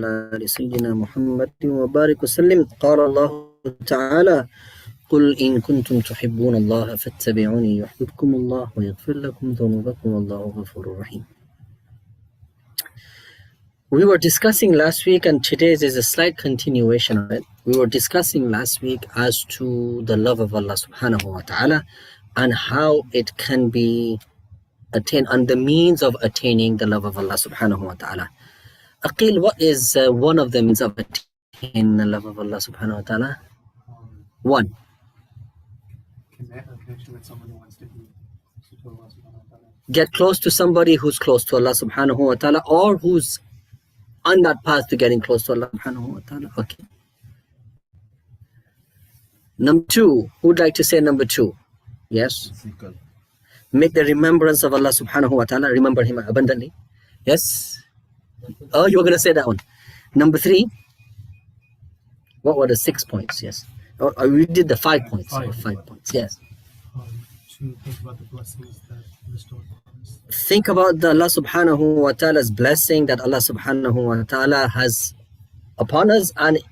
على سيدنا محمد وبارك وسلم. قال الله تعالى: قل إن كنتم تحبون الله فاتبعوني يحببكم الله ويغفر لكم ذنوبكم والله غفور رحيم. We were discussing last week, and today's is a slight continuation of it. We were discussing last week as to the love of Allah subhanahu wa ta'ala and how it can be attained and the means of attaining the love of Allah subhanahu wa ta'ala. Aqil, what is one of the means of attaining the love of Allah subhanahu wa ta'ala? One. Connection with someone who wants to be close to Allah subhanahu wa ta'ala. Get close to somebody who's close to Allah subhanahu wa ta'ala, or who's on that path to getting close to Allah subhanahu wa ta'ala. Okay. Number two, who would like to say number two? Yes. Make the remembrance of Allah subhanahu wa ta'ala, remember Him abundantly. Yes. Oh, you were going to say that one. Number three, what were the 6 points? Yes. Oh, we did the 5 points. Five points, yes. To think about the blessings that bestowed upon us. Think about the Allah subhanahu wa ta'ala's blessing that Allah subhanahu wa ta'ala has upon us, and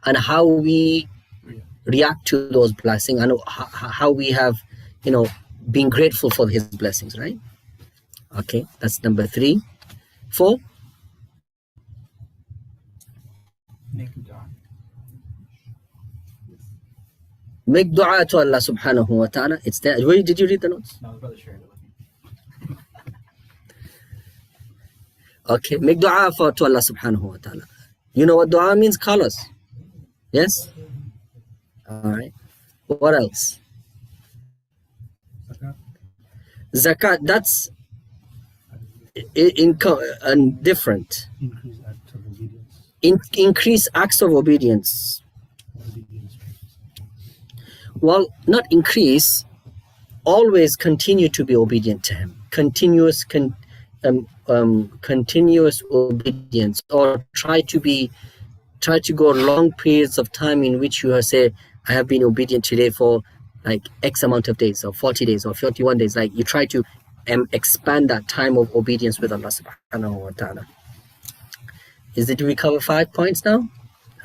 how we react to those blessings, and how we have, been grateful for His blessings, right? Okay, that's number 3. 4. Make dua to Allah subhanahu wa ta'ala. It's there. Where did you read the notes? No, brother shared it with me. Okay, make dua to Allah subhanahu wa ta'ala. You know what dua means? Call us. Yes? Alright. What else? Zakat, that's different. Increase acts of obedience. Well, not increase, always continue to be obedient to Him. Continuous obedience, or try to go long periods of time in which you say, I have been obedient today for like X amount of days, or 40 days, or 41 days. Like you try to expand that time of obedience with Allah subhanahu wa ta'ala. Did we cover 5 points now?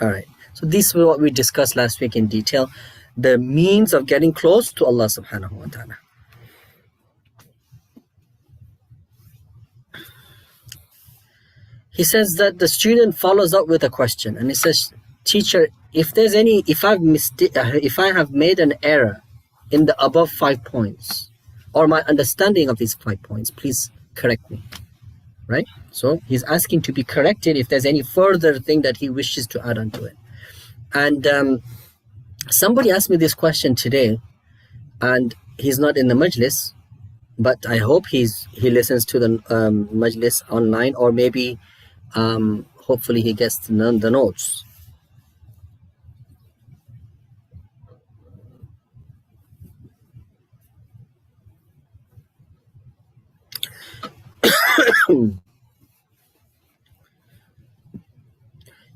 All right. So this is what we discussed last week in detail. The means of getting close to Allah subhanahu wa ta'ala. He says that the student follows up with a question, and he says, teacher, if I have made an error in the above 5 points, or my understanding of these 5 points, please correct me. Right? So he's asking to be corrected if there's any further thing that he wishes to add onto it. And somebody asked me this question today, and he's not in the Majlis, but I hope he listens to the Majlis online, or maybe hopefully he gets the notes.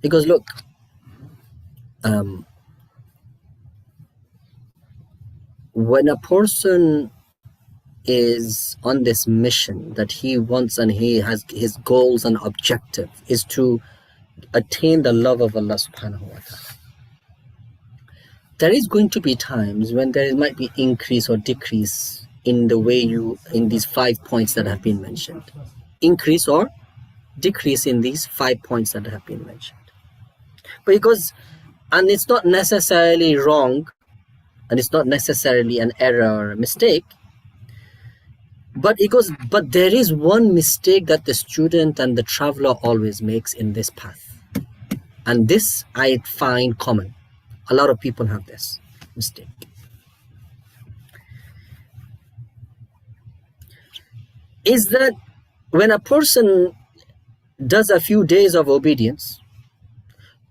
Because look, when a person is on this mission that he wants, and he has his goals and objective is to attain the love of Allah subhanahu wa ta'ala, there is going to be times when there might be increase or decrease in the way in these 5 points that have been mentioned. Increase or decrease in these 5 points that have been mentioned. And it's not necessarily wrong, and it's not necessarily an error or a mistake, but there is one mistake that the student and the traveler always makes in this path, and this I find common. A lot of people have this mistake. Is that when a person does a few days of obedience,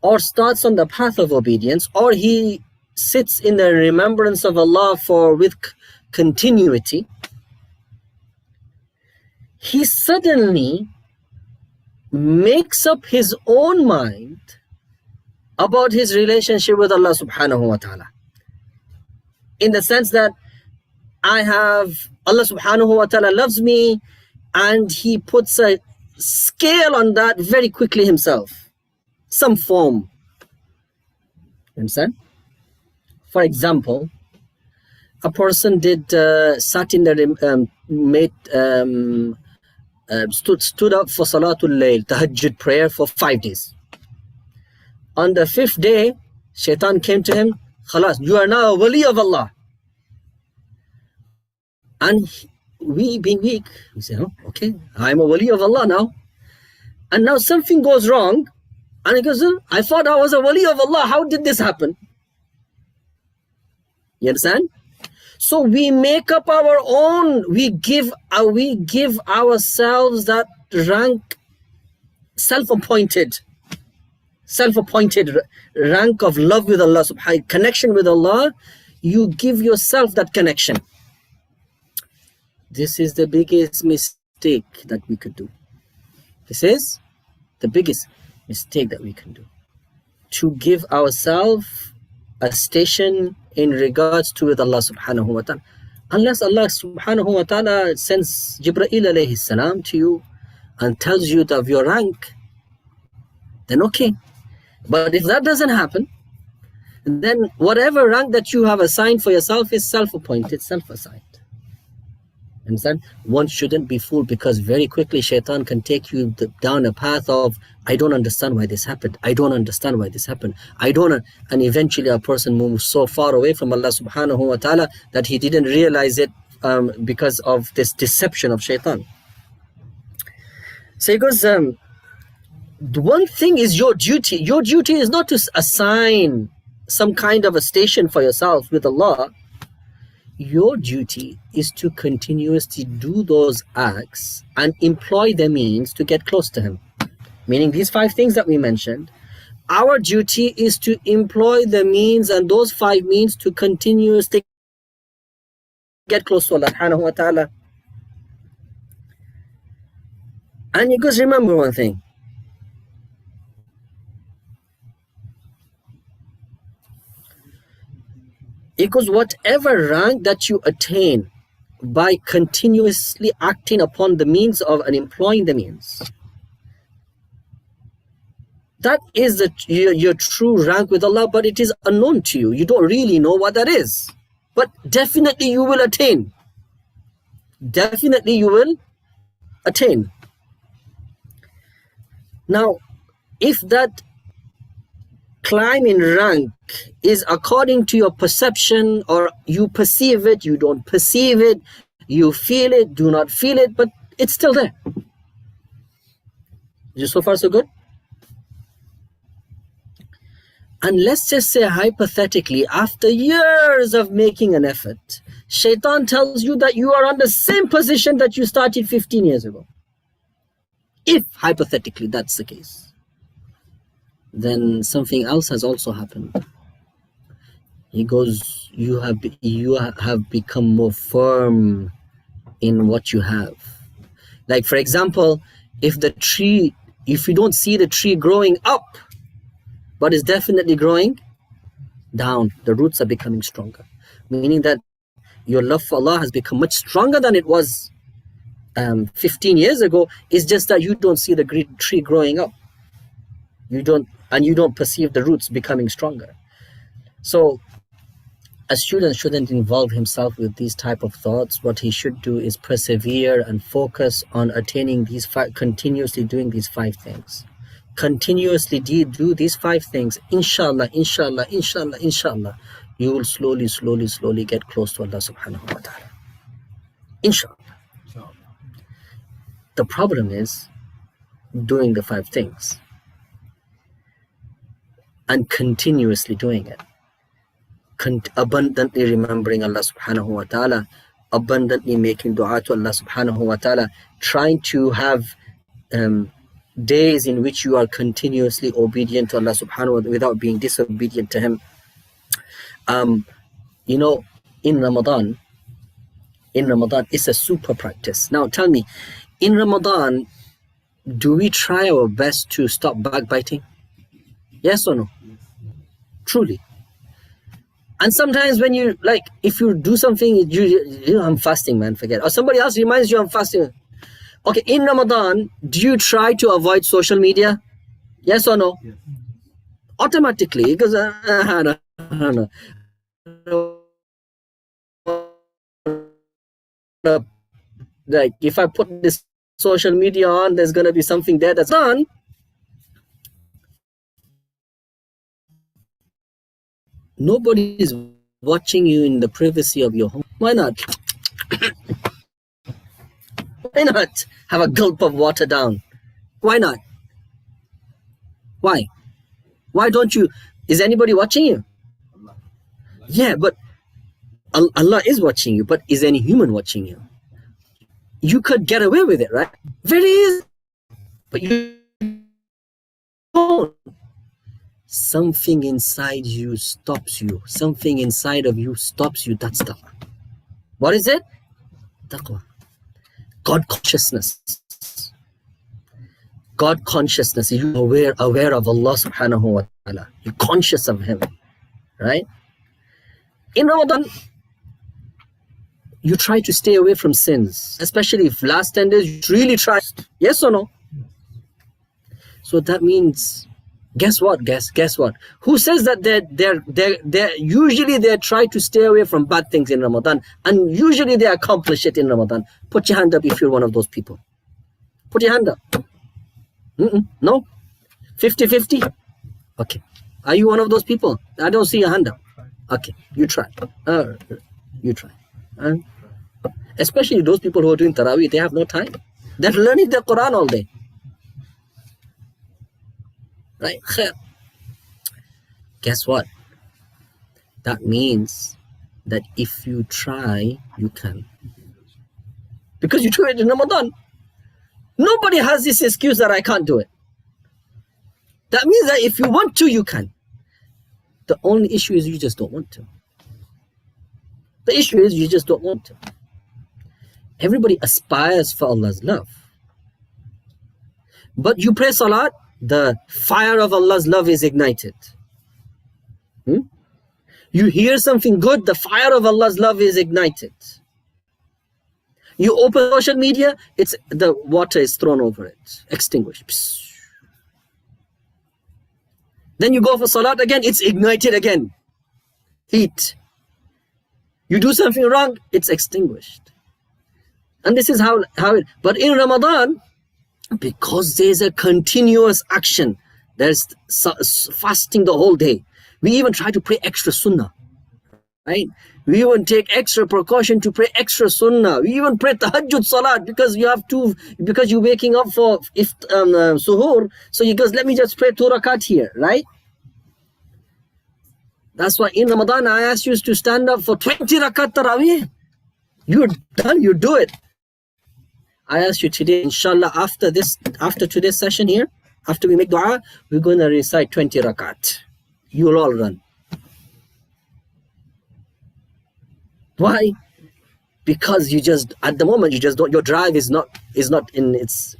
or starts on the path of obedience, or he sits in the remembrance of Allah with continuity, he suddenly makes up his own mind about his relationship with Allah subhanahu wa ta'ala. In the sense that Allah subhanahu wa ta'ala loves me, and he puts scale on that very quickly himself. Some form. You understand? For example, a person sat in the stood up for Salatul Layl, Tahajjud prayer for 5 days. On the 5th day, Shaitan came to him, Khalas, you are now a wali of Allah. And we, being weak, we say, oh, okay, I'm a wali of Allah now. And now something goes wrong, and he goes, I thought I was a wali of Allah. How did this happen? You understand? So we make up our own, we give ourselves that rank, self-appointed rank of love with Allah, connection with Allah. You give yourself that connection. This is the biggest mistake that we could do. This is the biggest mistake that we can do. To give ourselves a station in regards to with Allah subhanahu wa ta'ala. Unless Allah subhanahu wa ta'ala sends Jibreel alayhi salam to you and tells you of your rank, then okay. But if that doesn't happen, then whatever rank that you have assigned for yourself is self-appointed, self-assigned. Understand? One shouldn't be fooled, because very quickly Shaitan can take you down a path of, I don't understand why this happened. I don't understand why this happened. And eventually a person moves so far away from Allah subhanahu wa ta'ala that he didn't realize it because of this deception of Shaitan. So he goes, the one thing is your duty. Your duty is not to assign some kind of a station for yourself with Allah. Your duty is to continuously do those acts and employ the means to get close to Him. Meaning these 5 things that we mentioned, our duty is to employ the means and those 5 means to continuously get close to Allah subhanahu wa ta'ala. And you guys remember one thing. Because whatever rank that you attain by continuously acting upon the means of and employing the means, that is your true rank with Allah, but it is unknown to you. You don't really know what that is. But definitely you will attain. Definitely you will attain. Now, if that climb in rank is according to your perception, or you perceive it, you don't perceive it, you feel it, do not feel it, but it's still there. Just so far so good? And let's just say hypothetically, after years of making an effort, Shaitan tells you that you are on the same position that you started 15 years ago. If hypothetically that's the case, then something else has also happened. He goes, you have become more firm in what you have. Like for example, if you don't see the tree growing up, but it's definitely growing down, the roots are becoming stronger. Meaning that your love for Allah has become much stronger than it was 15 years ago. It's just that you don't see the tree growing up. You don't perceive the roots becoming stronger. So a student shouldn't involve himself with these type of thoughts. What he should do is persevere and focus on attaining these continuously doing these 5 things. Continuously do these 5 things. Inshallah, inshallah, inshallah, inshallah, you will slowly get close to Allah subhanahu wa ta'ala. Inshallah. The problem is doing the 5 things and continuously doing it. Abundantly remembering Allah subhanahu wa ta'ala, abundantly making dua to Allah subhanahu wa ta'ala, trying to have days in which you are continuously obedient to Allah subhanahu wa ta'ala without being disobedient to Him. In Ramadan it's a super practice. Now tell me, in Ramadan, do we try our best to stop backbiting? Yes or no? Truly. And sometimes when you, if you do something, I'm fasting, man, forget. Or somebody else reminds you I'm fasting. Okay, in Ramadan, do you try to avoid social media? Yes or no? Yes. Automatically, because like if I put this social media on, there's gonna be something there that's done. Nobody is watching you in the privacy of your home. Why not? Why not have a gulp of water down? Why not? Why? Why don't you? Is anybody watching you? Yeah, but Allah is watching you, but is any human watching you? You could get away with it, right? Very easy. But you don't. Something inside you stops you. Something inside of you stops you. That's taqwa. What is it? Taqwa. God consciousness. God consciousness. You aware of Allah subhanahu wa ta'ala. You're conscious of Him. Right? In Ramadan, you try to stay away from sins. Especially if last 10 days you really try. Yes or no? So that means, guess what? Guess what? Who says that they're usually they try to stay away from bad things in Ramadan, and usually they accomplish it in Ramadan? Put your hand up if you're one of those people. Put your hand up. No? 50-50? Okay. Are you one of those people? I don't see your hand up. Okay, you try. You try. Especially those people who are doing Taraweeh, they have no time. They're learning the Quran all day. Right? Guess what? That means that if you try, you can. Because you do it in Ramadan. Nobody has this excuse that I can't do it. That means that if you want to, you can. The only issue is you just don't want to. The issue is you just don't want to. Everybody aspires for Allah's love. But you pray salat, the fire of Allah's love is ignited. You hear something good, the fire of Allah's love is ignited. You open social media, it's the water is thrown over it, extinguished. Psst. Then you go for salat again, it's ignited again. Heat. You do something wrong, it's extinguished. And this is how it, but in Ramadan, because there's a continuous action, there's fasting the whole day. We even try to pray extra sunnah, right? We even take extra precaution to pray extra sunnah. We even pray tahajjud salat because you're waking up for suhoor. So he goes, let me just pray 2 rakat here, right? That's why in Ramadan I asked you to stand up for 20 rakat tarawih. You're done, you do it. I ask you today, inshallah, after today's session here, after we make dua, we're going to recite 20 rakat. You'll all run. Why? Because you just, at the moment, you just don't, your drive is not in, it's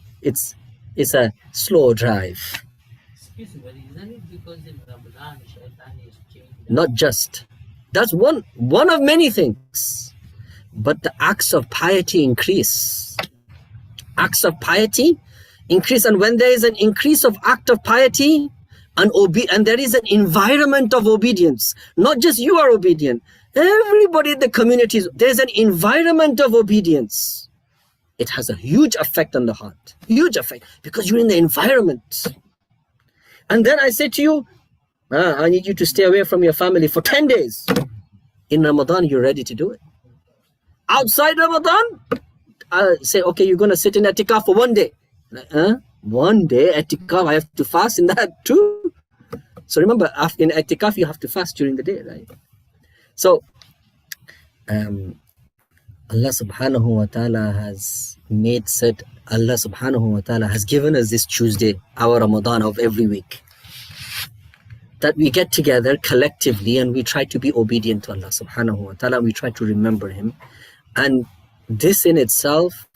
a slow drive. Excuse me, but isn't it because in Ramadan, Shaitan is changing? Not just. That's one of many things. But the acts of piety increase. Acts of piety increase, and when there is an increase of act of piety and there is an environment of obedience, not just you are obedient, everybody in the community, there's an environment of obedience. It has a huge effect on the heart, huge effect, because you're in the environment. And then I say to you, I need you to stay away from your family for 10 days. In Ramadan, you're ready to do it. Outside Ramadan, I say, okay, you're going to sit in I'tikaf for 1 day. 1 day I'tikaf, I have to fast in that too. So remember, in I'tikaf, you have to fast during the day, right? So, Allah subhanahu wa ta'ala has given us this Tuesday, our Ramadan of every week, that we get together collectively and we try to be obedient to Allah subhanahu wa ta'ala. We try to remember Him. And this in itself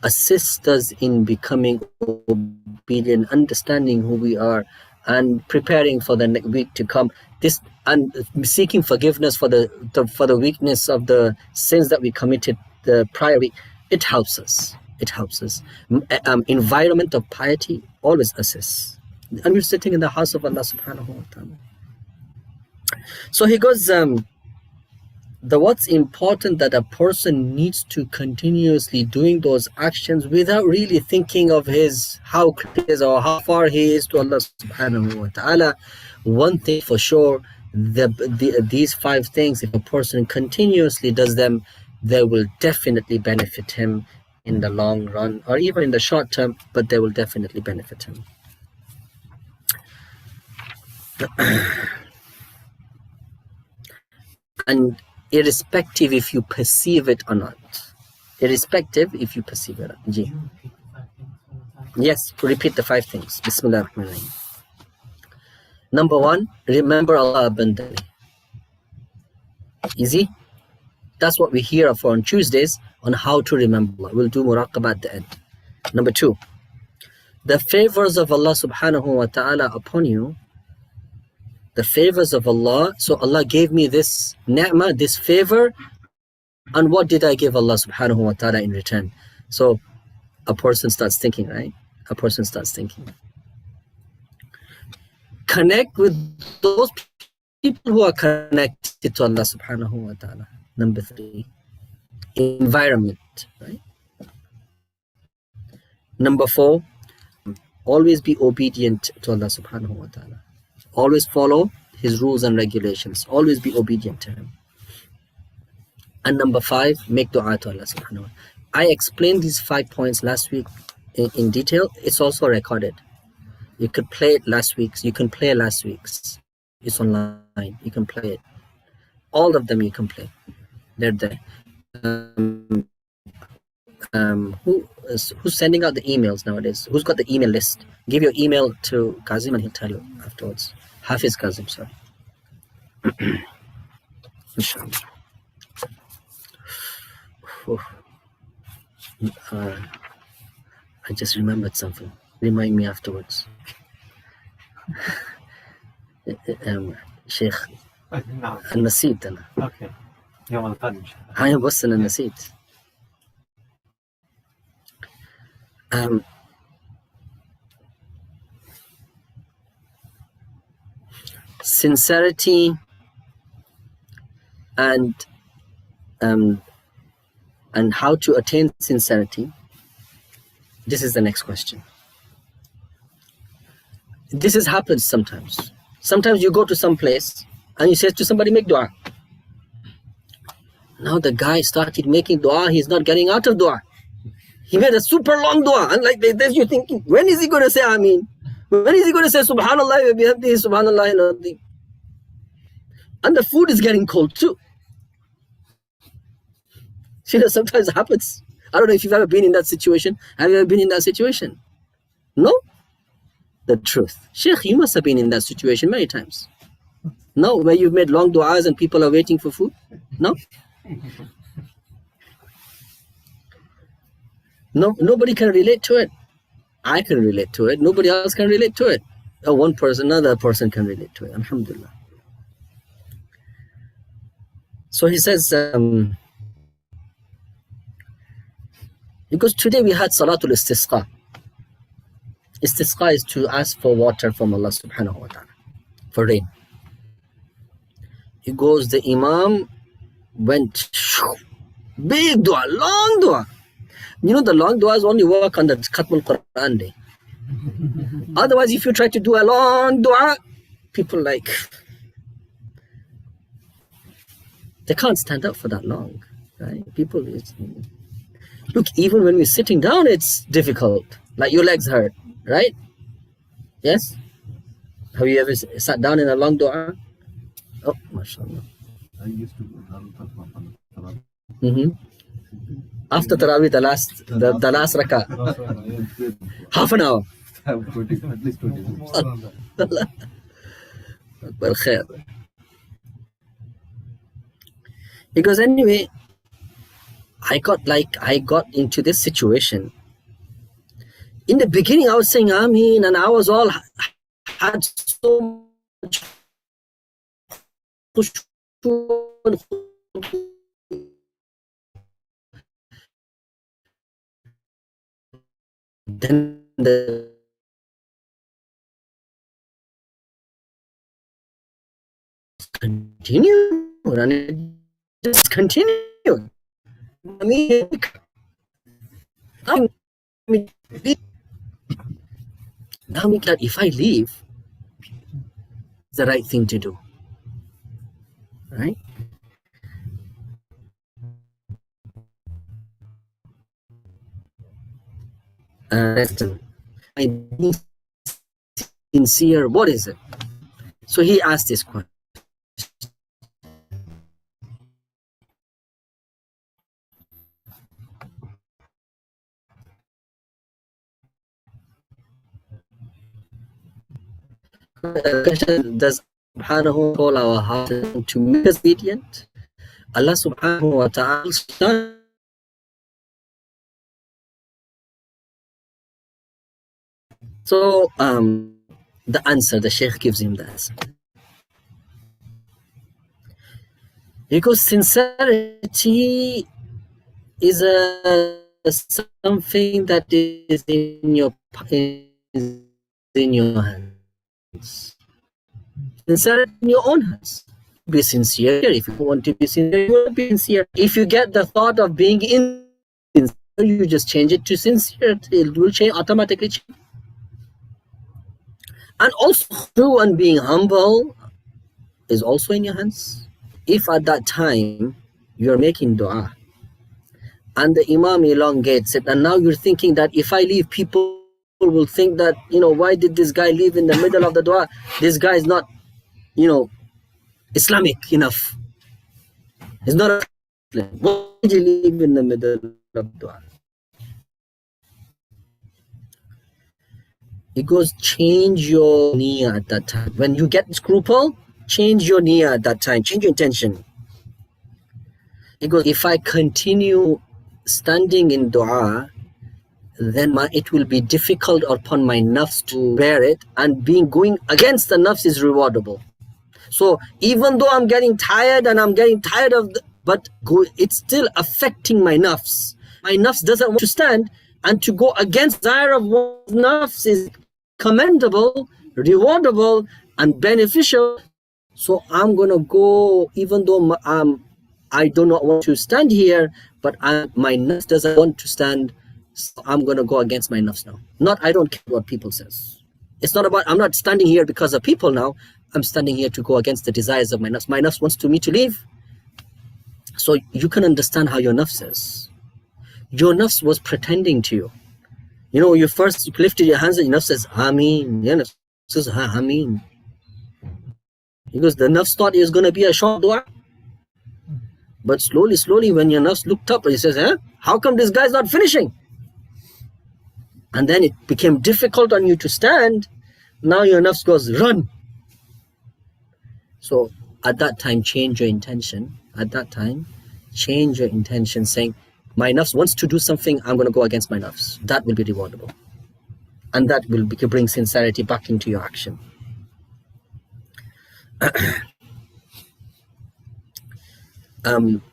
assists us in becoming obedient, understanding who we are, and preparing for the next week to come. This and seeking forgiveness for the weakness of the sins that we committed the prior week. It helps us. it helps us. Environment of piety always assists. And we're sitting in the house of Allah subhanahu wa ta'ala. So he goes, what's important that a person needs to continuously doing those actions without really thinking of how close he is or how far he is to Allah subhanahu wa ta'ala. One thing for sure, these 5 things, if a person continuously does them, they will definitely benefit him in the long run or even in the short term, but they will definitely benefit him. And irrespective if you perceive it or not. Irrespective if you perceive it. Ji. Yes, repeat the 5 things. Bismillah ar-Rahman ar-Rahim. Number 1, remember Allah abundantly. Easy? That's what we hear for on Tuesdays on how to remember Allah. We'll do muraqabah at the end. Number 2, the favors of Allah subhanahu wa ta'ala upon you. The favors of Allah. So Allah gave me this ni'mah, this favor, and what did I give Allah subhanahu wa ta'ala in return? So a person starts thinking, right? A person starts thinking. Connect with those people who are connected to Allah subhanahu wa ta'ala. Number 3, environment, right? Number 4, always be obedient to Allah subhanahu wa ta'ala. Always follow His rules and regulations. Always be obedient to Him. And number 5, make dua to Allah subhanahu wa ta'ala. I explained these 5 points last week in detail. It's also recorded. You could play it last week's. You can play last week's. It's online. You can play it. All of them you can play. They're there. Who's sending out the emails nowadays? Who's got the email list? Give your email to Kazim and he'll tell you afterwards. Hafiz Kazim, sorry. Inshallah. I just remembered something. Remind me afterwards. Sheikh, النسيت أنا. اوكي يوم القادم ان شاء الله. أنا بس أنا نسيت. Sincerity and how to attain sincerity. This is the next question. This has happened sometimes. Sometimes you go to some place and you say to somebody, make dua. Now the guy started making dua, he's not getting out of dua. He made a super long dua, and like this you're thinking, when is he going to say Ameen? When is he going to say Subhanallah wa bihamdihi, Subhanallah al-Azim? And the food is getting cold too. You know, sometimes it happens. I don't know if you've ever been in that situation. Have you ever been in that situation? No? The truth. Sheikh, you must have been in that situation many times. No? Where you've made long du'as and people are waiting for food? No? No, nobody can relate to it. I can relate to it. Nobody else can relate to it. One person, another person can relate to it. Alhamdulillah. So he says, because today we had Salatul Istisqa. Istisqa is to ask for water from Allah subhanahu wa ta'ala, for rain. He goes, the Imam went, big dua, long dua. You know, the long duas only work on the Khatmul Quran day. Otherwise, if you try to do a long dua, people like, they can't stand up for that long, right? People, look, even when we're sitting down, it's difficult. Like your legs hurt, right? Yes? Have you ever sat down in a long dua? Oh, mashallah. I used to do Mm-hmm. After Tarawih, the last rakah. Half an hour. at least 20 minutes. Akbar khair. Because anyway, I got into this situation. In the beginning, I was saying Ameen, and I was all had so much then the continue and it just continue. I mean, now that if I leave, it's the right thing to do, right? I being sincere, what is it? So he asked this question. Does subhanahu call our heart to make us obedient? Allah subhanahu wa ta'ala. So the answer, the Shaykh gives him the answer. Because sincerity is something that is in your hands. Sincerity in your own hands. Be sincere. If you want to be sincere, you will be sincere. If you get the thought of being insincere, you just change it to sincerity. It will change automatically. And also, true and being humble is also in your hands. If at that time you're making dua and the Imam elongates it, and now you're thinking that if I leave, people will think that, why did this guy leave in the middle of the dua? This guy is not, Islamic enough. He's not a Muslim. Why did you leave in the middle of dua? It goes, change your niyyah at that time. When you get scruple, change your niyyah at that time. Change your intention. It goes, if I continue standing in dua, then it will be difficult upon my nafs to bear it, and going against the nafs is rewardable. So even though I'm getting tired and I'm getting tired of it's still affecting my nafs. My nafs doesn't want to stand, and to go against desire of one's nafs is commendable, rewardable, and beneficial. So I'm gonna go, even though I do not want to stand here, but my nafs doesn't want to stand, so I'm gonna go against my nafs now. I don't care what people says. It's not about, I'm not standing here because of people now. I'm standing here to go against the desires of my nafs. My nafs wants me to leave. So you can understand how your nafs is. Your nafs was pretending to you. You first lifted your hands and your nafs says, Ameen. Your nafs says, Ameen. Because the nafs thought it was going to be a short dua. But slowly, when your nafs looked up, he says, how come this guy's not finishing? And then it became difficult on you to stand. Now your nafs goes, run. So at that time, change your intention. At that time, change your intention, saying, my nafs wants to do something, I'm going to go against my nafs. That will be rewardable. And that will bring sincerity back into your action.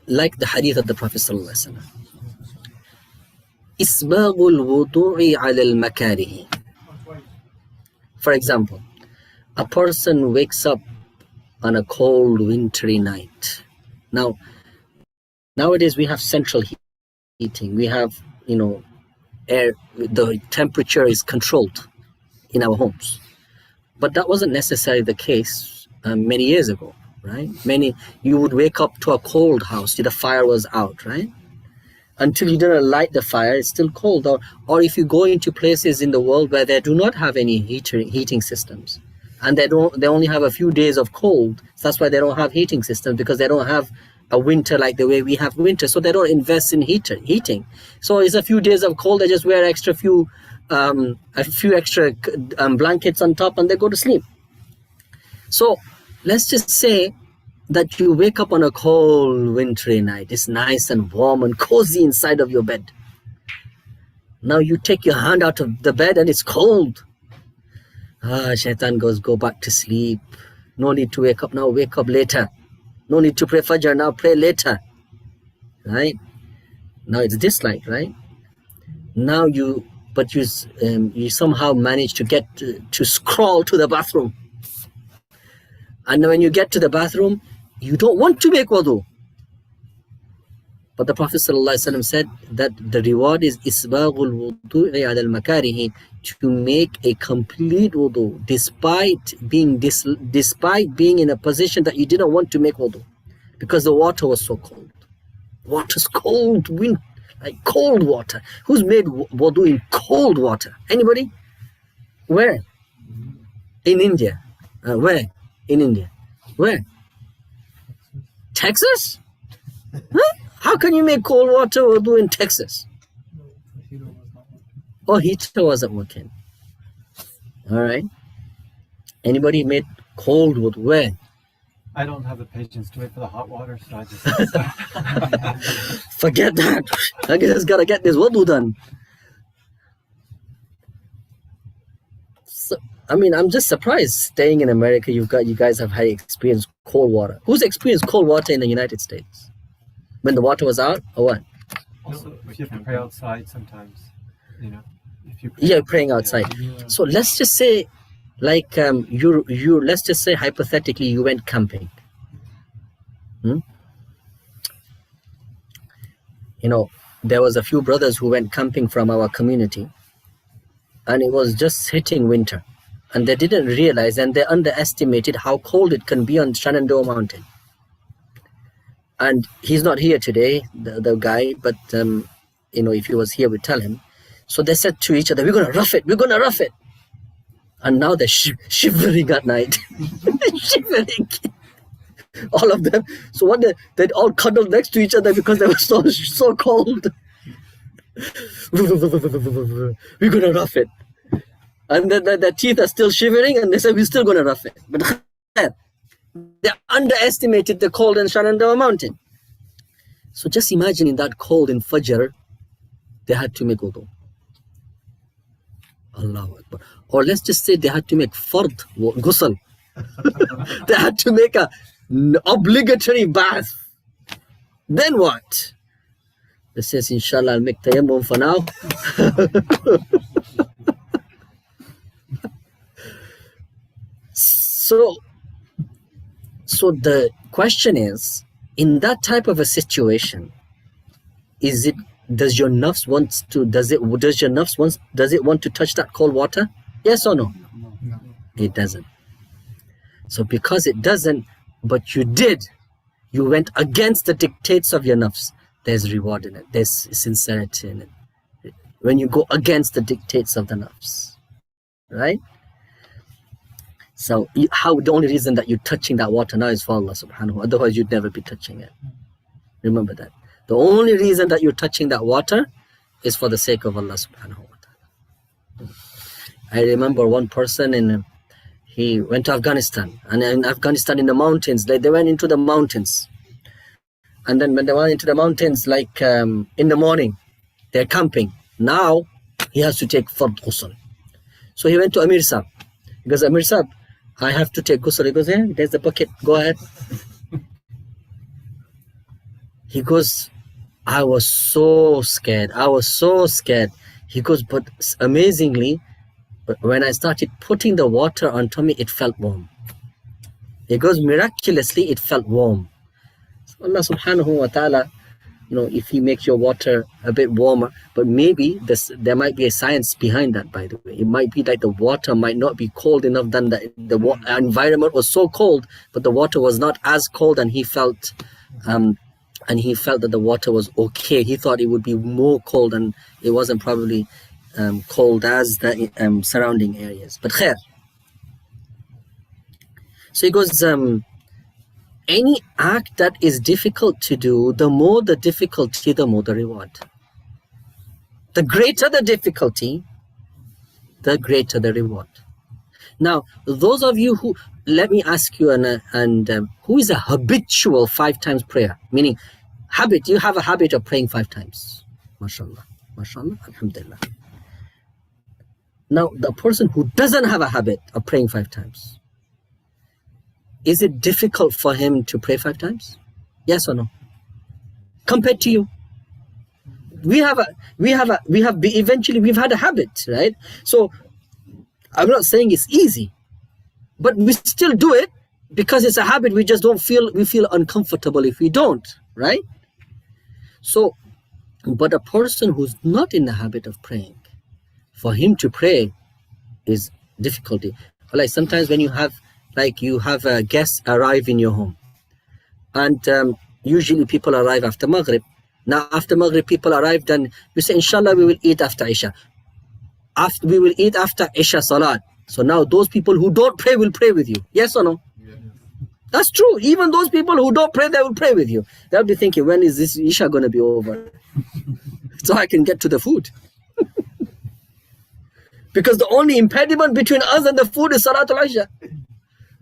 Like the hadith of the Prophet ﷺ. إسباغ الوضوء على المكاره. For example, a person wakes up on a cold wintry night. Now, nowadays we have central heating. We have, air, the temperature is controlled in our homes. But that wasn't necessarily the case many years ago, right? You would wake up to a cold house, the fire was out, right? Until you didn't light the fire, it's still cold. Or if you go into places in the world where they do not have any heating systems, and they only have a few days of cold, so that's why they don't have heating systems, because they don't have a winter like the way we have winter, so they don't invest in heating. So it's a few days of cold, they just wear a few extra blankets on top, and they go to sleep. So let's just say that you wake up on a cold wintry night. It's nice and warm and cozy inside of your bed. Now you take your hand out of the bed and it's cold. Shaitan goes, go back to sleep. No need to wake up now, wake up later. No need to pray Fajr now, pray later. Right? Now it's dislike, right? Now you but you somehow manage to get to scroll to the bathroom. And when you get to the bathroom, you don't want to make wudu. But the Prophet ﷺ said that the reward is isbaghul wudu'i ala al-makarihi, to make a complete wudu despite being in a position that you didn't want to make wudu, because the water was so cold. Water's cold, wind, like cold water. Who's made wudu in cold water? Anybody? Where? In India. Where? In India. Where? Texas? Huh? How can you make cold water wudu in Texas? Oh, heater wasn't working. All right. Anybody made cold wudu? Where? I don't have the patience to wait for the hot water, so I just Forget that. I just gotta get this wudu done. So, I mean, I'm just surprised. Staying in America, you guys have had experienced cold water. Who's experienced cold water in the United States? When the water was out, or what? also, if you have to pray outside sometimes, you know. If you Yeah, praying outside. So let's just say, like let's just say hypothetically you went camping. You know, there was a few brothers who went camping from our community, and it was just hitting winter, and they didn't realize, and they underestimated how cold it can be on Shenandoah Mountain. And he's not here today, the guy, but you know, if he was here, we'd tell him. So they said to each other, we're gonna rough it, and now they're shivering at night. Shivering, all of them. So what they'd all cuddled next to each other because they were so cold. We're gonna rough it, and then their teeth are still shivering, and they said we're still gonna rough it. But they underestimated the cold in Shenandoah Mountain. So just imagine in that cold in Fajr, they had to make wudu. Allahu Akbar. Or let's just say they had to make fard, ghusl. They had to make an obligatory bath. Then what? They says, inshallah, I'll make tayammum for now. So the question is, in that type of a situation, does your nafs want to touch that cold water? Yes or no? No. It doesn't. So because it doesn't, but you went against the dictates of your nafs, there's reward in it. There's sincerity in it. When you go against the dictates of the nafs, right? So the only reason that you're touching that water now is for Allah subhanahu wa ta'ala. Otherwise you'd never be touching it. Remember that. The only reason that you're touching that water is for the sake of Allah subhanahu wa ta'ala. I remember one person he went to Afghanistan, and in Afghanistan in the mountains, they went into the mountains. And then when they went into the mountains, like in the morning, they're camping. Now he has to take fard ghusl. So he went to Amir Sahib. He goes, Amir Sahib, I have to take ghusl. He goes, yeah, there's the bucket, go ahead. He goes, I was so scared. He goes, but amazingly, when I started putting the water onto me, it felt warm. He goes, miraculously, it felt warm. So Allah subhanahu wa ta'ala, you know, if He makes your water a bit warmer, but maybe there might be a science behind that, by the way. It might be like the water might not be cold enough, than the environment was so cold, but the water was not as cold, and he felt that the water was okay. He thought it would be more cold, and it wasn't probably cold as the surrounding areas. But khair. So he goes, any act that is difficult to do, the more the difficulty, the more the reward. The greater the difficulty, the greater the reward. Now, those of you who, let me ask you, who is a habitual 5 times prayer? Meaning, habit, you have a habit of praying 5 times. MashaAllah, MashaAllah, Alhamdulillah. Now, the person who doesn't have a habit of praying 5 times, is it difficult for him to pray 5 times? Yes or no? Compared to you. eventually we've had a habit, right? So I'm not saying it's easy, but we still do it because it's a habit. We just don't feel, we feel uncomfortable if we don't, right? So, but a person who's not in the habit of praying, for him to pray is difficulty. Like sometimes when you have a guest arrive in your home, and usually people arrive after Maghrib. Now after Maghrib people arrived and you say, Inshallah we will eat after Isha. We will eat after Isha Salat. So now those people who don't pray will pray with you. Yes or no? Yeah. That's true. Even those people who don't pray, they will pray with you. They'll be thinking, when is this Isha going to be over? So I can get to the food. Because the only impediment between us and the food is Salatul Isha.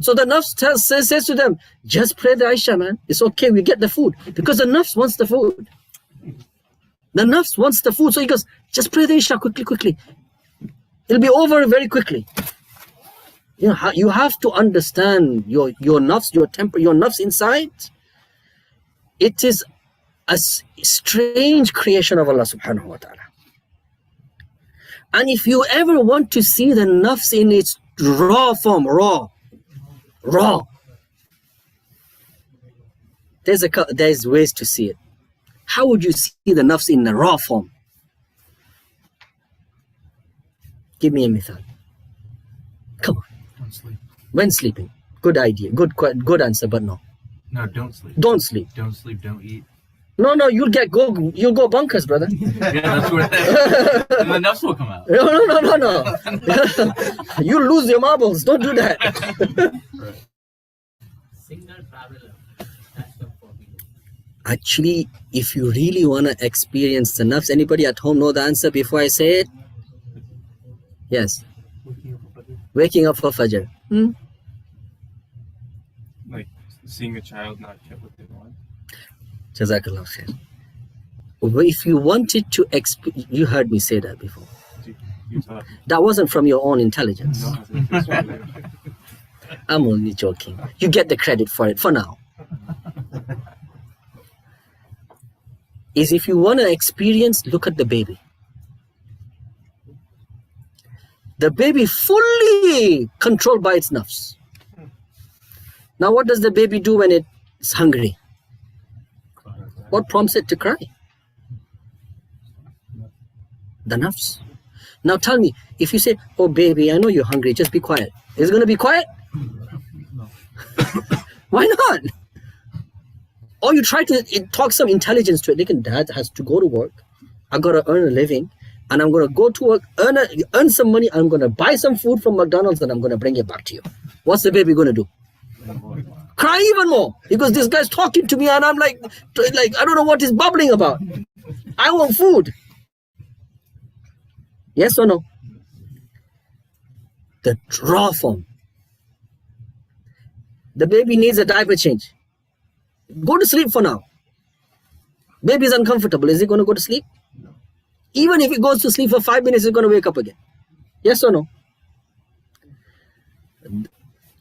So the nafs says to them, just pray the Isha, man. It's okay, we get the food. Because the nafs wants the food. The nafs wants the food. So he goes, just pray the Isha quickly. It'll be over very quickly. You know, you have to understand your nafs, your temper, your nafs inside. It is a strange creation of Allah subhanahu wa ta'ala. And if you ever want to see the nafs in its raw form, raw, there's ways to see it. How would you see the nafs in the raw form? Give me a mithal. Come on. Don't sleep. When sleeping. Good idea. Good answer, but no. No, don't sleep. Don't sleep. Don't sleep, don't eat. No, you'll go bunkers, brother. Yeah, that's where and the nuffs will come out. No. You'll lose your marbles. Don't do that. Right. Single traveler. That's the forbidden. Actually, if you really want to experience the nafs, anybody at home know the answer before I say it? Yes. Waking up for Fajr. Like seeing a child not get what they want. Jazakallah khair. If you wanted to you heard me say that before. You taught me. That wasn't from your own intelligence. No, it's really- I'm only joking. You get the credit for it for now. Is if you want to experience, look at the baby. The baby fully controlled by its nafs. Now what does the baby do when it's hungry? What prompts it to cry? The nafs. Now tell me, if you say, oh baby, I know you're hungry, just be quiet. Is it going to be quiet? No. Why not? Or you try to talk some intelligence to it. Like, dad has to go to work. I got to earn a living. And I'm going to go to work, earn some money. I'm going to buy some food from McDonald's and I'm going to bring it back to you. What's the baby going to do? Cry even more. Because this guy's talking to me and I'm like, I don't know what he's bubbling about. I want food. Yes or no? The raw form. The baby needs a diaper change. Go to sleep for now. Baby is uncomfortable. Is he going to go to sleep? Even if he goes to sleep for 5 minutes, he's going to wake up again. Yes or no?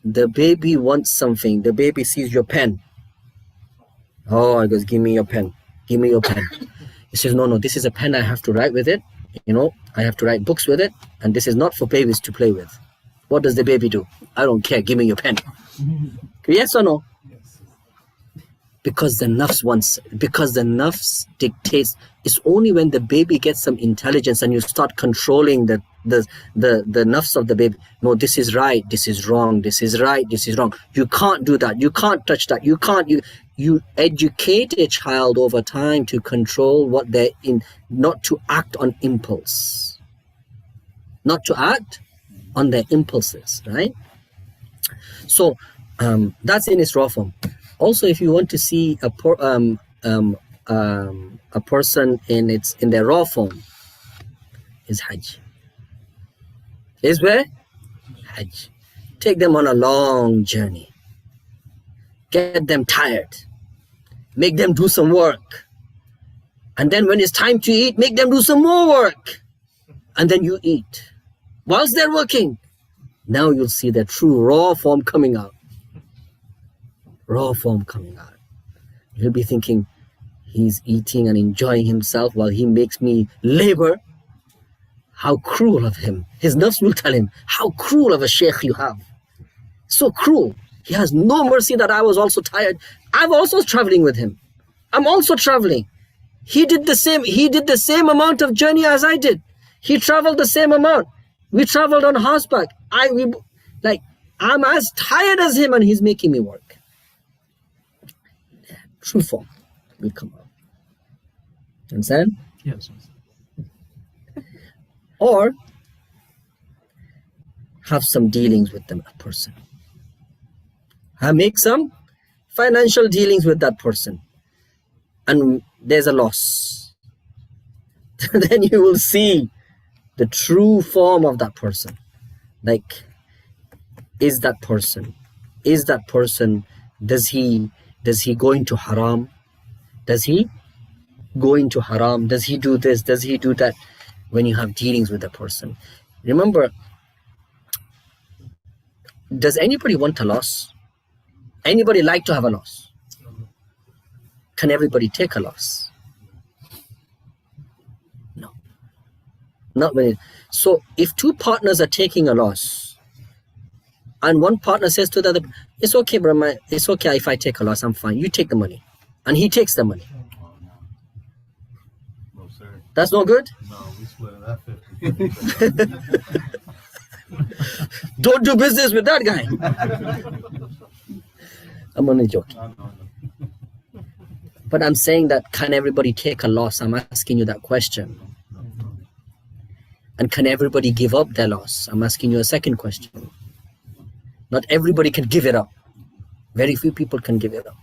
The baby wants something. The baby sees your pen. Oh, he goes, give me your pen. Give me your pen. He says, no, this is a pen. I have to write with it. You know, I have to write books with it. And this is not for babies to play with. What does the baby do? I don't care. Give me your pen. Yes or no? Because the nafs dictates. It's only when the baby gets some intelligence and you start controlling the nafs of the baby. No, this is right, this is wrong, this is right, this is wrong. You can't do that, you can't touch that, you educate a child over time to control what they're in, not to act on impulse. Not to act on their impulses, right? So that's in its raw form. Also, if you want to see a person in their raw form, is Hajj. Is where? Hajj. Take them on a long journey. Get them tired. Make them do some work. And then when it's time to eat, make them do some more work. And then you eat. Whilst they're working, now you'll see their true raw form coming out. Raw form coming out. You'll be thinking, He's eating and enjoying himself while he makes me labor. How cruel of him. His nafs will tell him, how cruel of a sheikh you have. So cruel. He has no mercy that I was also tired. I'm also traveling with him. I'm also traveling. He did the same amount of journey as I did. He traveled the same amount. We traveled on horseback. I'm as tired as him and he's making me work. True form will come out. Understand? Yes. Or have some dealings with a person. Make some financial dealings with that person. And there's a loss. Then you will see the true form of that person. Like, is that person, does he go into haram? Does he go into haram? Does he do this? Does he do that? When you have dealings with a person, remember, does anybody want a loss? Anybody like to have a loss? Can everybody take a loss? No. Not many. So if two partners are taking a loss, and one partner says to the other, it's okay, bro, it's okay if I take a loss, I'm fine. You take the money. And he takes the money. No, sir. That's no good? No, we split it at 50. Don't do business with that guy. I'm only joking. No. But I'm saying that, can everybody take a loss? I'm asking you that question. And can everybody give up their loss? I'm asking you a second question. Not everybody can give it up. Very few people can give it up.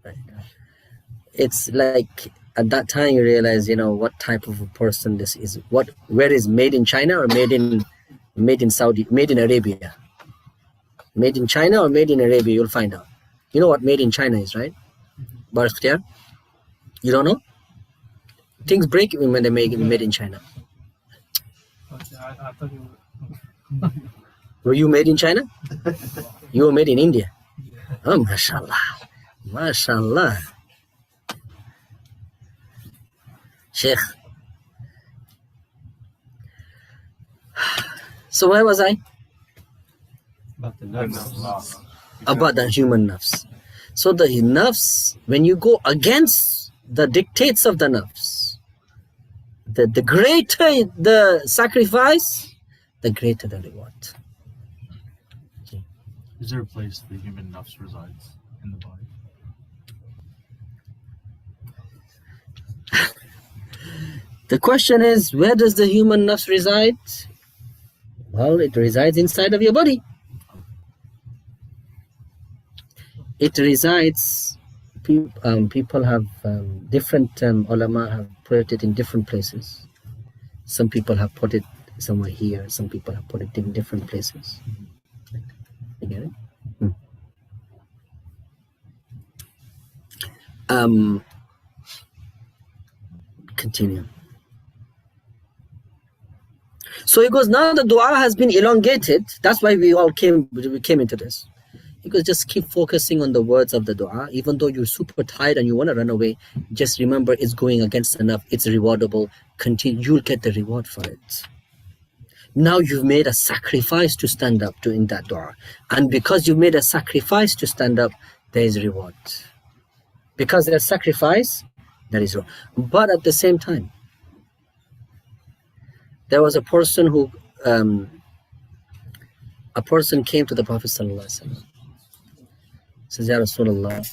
Right? It's like, at that time you realize, what type of a person this is. Where is made in China or made in Saudi, made in Arabia? Made in China or made in Arabia, you'll find out. You know what made in China is, right? Bar Ikhtiyar? You don't know? Things break when they make it made in China. I thought you Were you made in China? You were made in India. Oh, mashallah. Mashallah. Sheikh. So where was I? about the nafs. About the human nafs. So the nafs, when you go against the dictates of the nafs, the greater the sacrifice, the greater the reward. Is there a place the human nafs resides in the body? The question is, where does the human nafs reside? Well, it resides inside of your body. It resides, people have different ulama have put it in different places. Some people have put it somewhere here, some people have put it in different places. You get it? Continue. So he goes, now the dua has been elongated. That's why we came into this. He goes, just keep focusing on the words of the dua. Even though you're super tired and you want to run away, just remember it's going against enough. It's rewardable. Continue. You'll get the reward for it. Now you've made a sacrifice to stand up in that dua. And because you've made a sacrifice to stand up, there is reward. Because there's sacrifice, there is reward. But at the same time, there was a person who, a person came to the Prophet ﷺ. Says, Ya Rasulullah,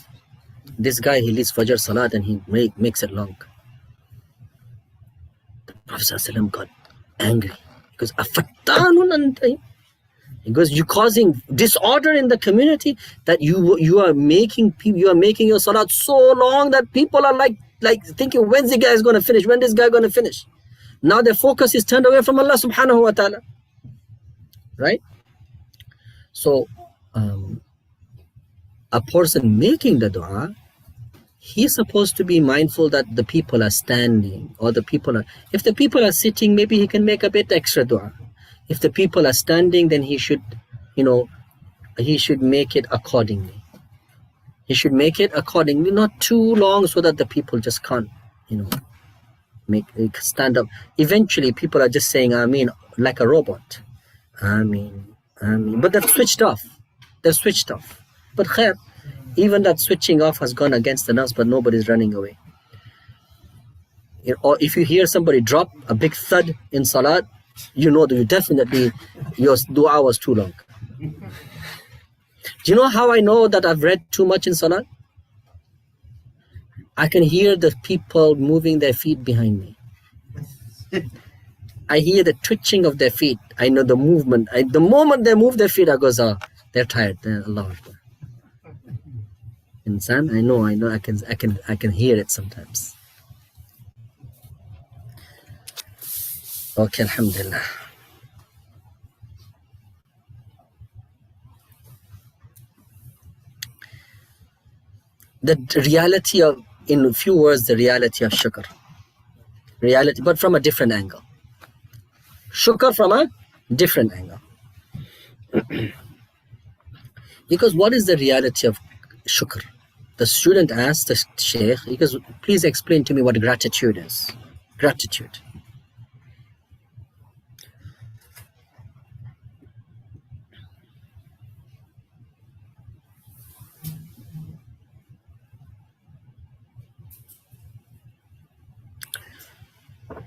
this guy, he leads Fajr Salat and he makes it long. The Prophet ﷺ got angry. He goes, Afattanun anta? He goes, you're causing disorder in the community, that you are making your Salat so long that people are like thinking, when's the guy going to finish? When is this guy going to finish? Now their focus is turned away from Allah subhanahu wa ta'ala. Right? So, a person making the dua, he's supposed to be mindful that the people are standing, or if the people are sitting, maybe he can make a bit extra dua. If the people are standing, then he should make it accordingly. He should make it accordingly, not too long so that the people just can't, stand up. Eventually, people are just saying Ameen like a robot. Ameen, Ameen. But they've switched off. But khair, even that switching off has gone against the nafs, but nobody's running away. Or if you hear somebody drop a big thud in salat, you know that you definitely, your dua was too long. Do you know how I know that I've read too much in salat? I can hear the people moving their feet behind me. I hear the twitching of their feet. I know the movement. The moment they move their feet, I goes, they're tired. Allah Akbar. Insan, I know. I can hear it sometimes. Okay, alhamdulillah. The reality of, in a few words, the reality of shukr. Reality, but from a different angle. Shukr from a different angle. Because what is the reality of shukr? The student asked the Shaykh, because please explain to me what gratitude is. Gratitude.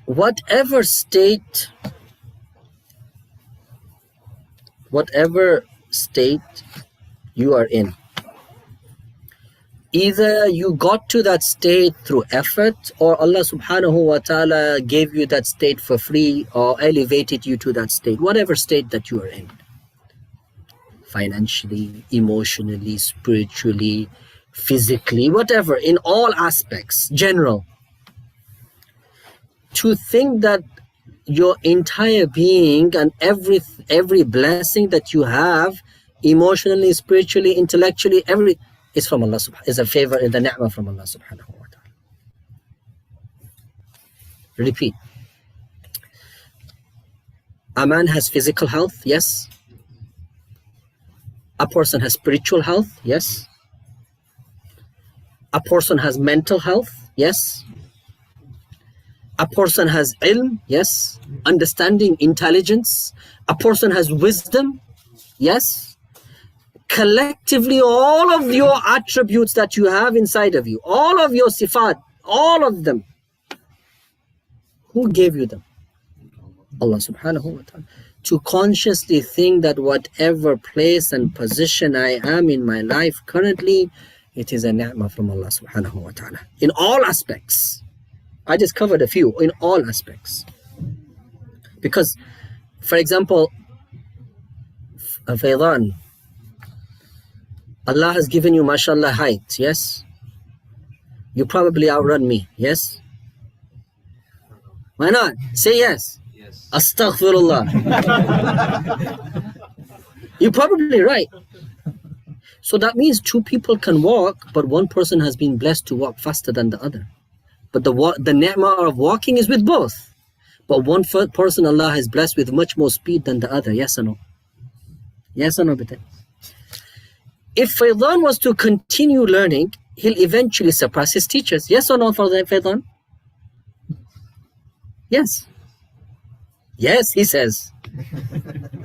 Whatever state you are in, either you got to that state through effort, or Allah subhanahu wa ta'ala gave you that state for free, or elevated you to that state, whatever state that you are in, financially, emotionally, spiritually, physically, whatever, in all aspects, general. To think that your entire being and every blessing that you have, emotionally, spiritually, intellectually, is from Allah subhanahu, is a favor, is the ni'mah from Allah subhanahu wa ta'ala. Repeat. A man has physical health, yes. A person has spiritual health, yes. A person has mental health, yes. A person has ilm, yes, understanding, intelligence. A person has wisdom, yes. Collectively, all of your attributes that you have inside of you, all of your sifat, all of them, who gave you them? Allah subhanahu wa ta'ala. To consciously think that whatever place and position I am in my life currently, it is a ni'mah from Allah subhanahu wa ta'ala. In all aspects. I just covered a few, in all aspects. Because, for example, Faydan, Allah has given you, mashallah, height, yes? You probably outrun me, yes? Why not? Say yes. Yes. Astaghfirullah. You're probably right. So that means two people can walk, but one person has been blessed to walk faster than the other. But the ni'mah of walking is with both. But one person Allah has blessed with much more speed than the other. Yes or no? Yes or no, Bita? If Faydan was to continue learning, he'll eventually surpass his teachers. Yes or no for Faydan? Yes. Yes, he says.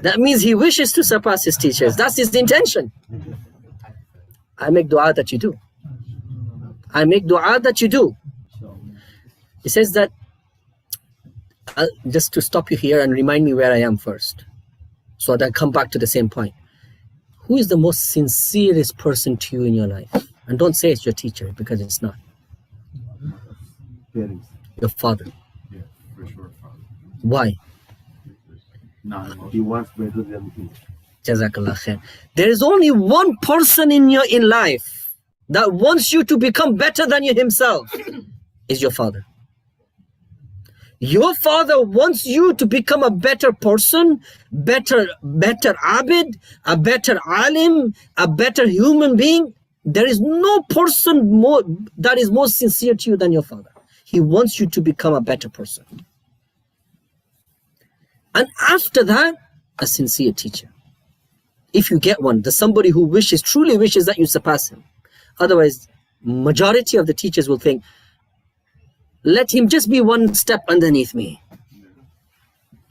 That means he wishes to surpass his teachers. That's his intention. I make dua that you do. I make dua that you do. He says that, just to stop you here and remind me where I am first, so that I come back to the same point. Who is the most sincerest person to you in your life? And don't say it's your teacher, because it's not. Parents. Your father. Yeah, for sure, father. Why? Not He wants better than him. Jazakallah khair. There is only one person in life that wants you to become better than you himself, is your father. Your father wants you to become a better person, better abid, a better alim, a better human being. There is no person that is more sincere to you than your father. He wants you to become a better person. And after that, a sincere teacher. If you get one, there's somebody who truly wishes that you surpass him. Otherwise, majority of the teachers will think, let him just be one step underneath me.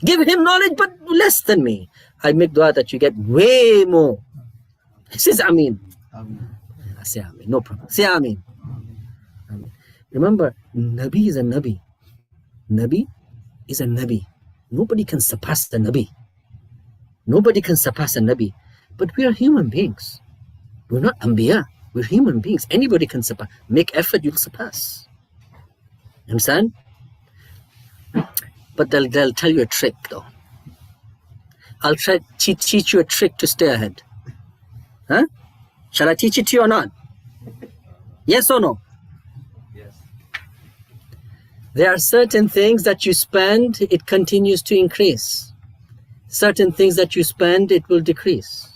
Give him knowledge, but less than me. I make dua that you get way more. He says, Ameen. I say Ameen, no problem. Say Ameen. Ameen. Remember, Nabi is a Nabi. Nabi is a Nabi. Nobody can surpass the Nabi. Nobody can surpass a Nabi. But we are human beings. We're not Anbiya. We're human beings. Anybody can surpass. Make effort, you'll surpass. Understand? But they'll tell you a trick though. I'll try to teach you a trick to stay ahead. Huh? Shall I teach it to you or not? Yes or no? Yes. There are certain things that you spend, it continues to increase. Certain things that you spend, it will decrease.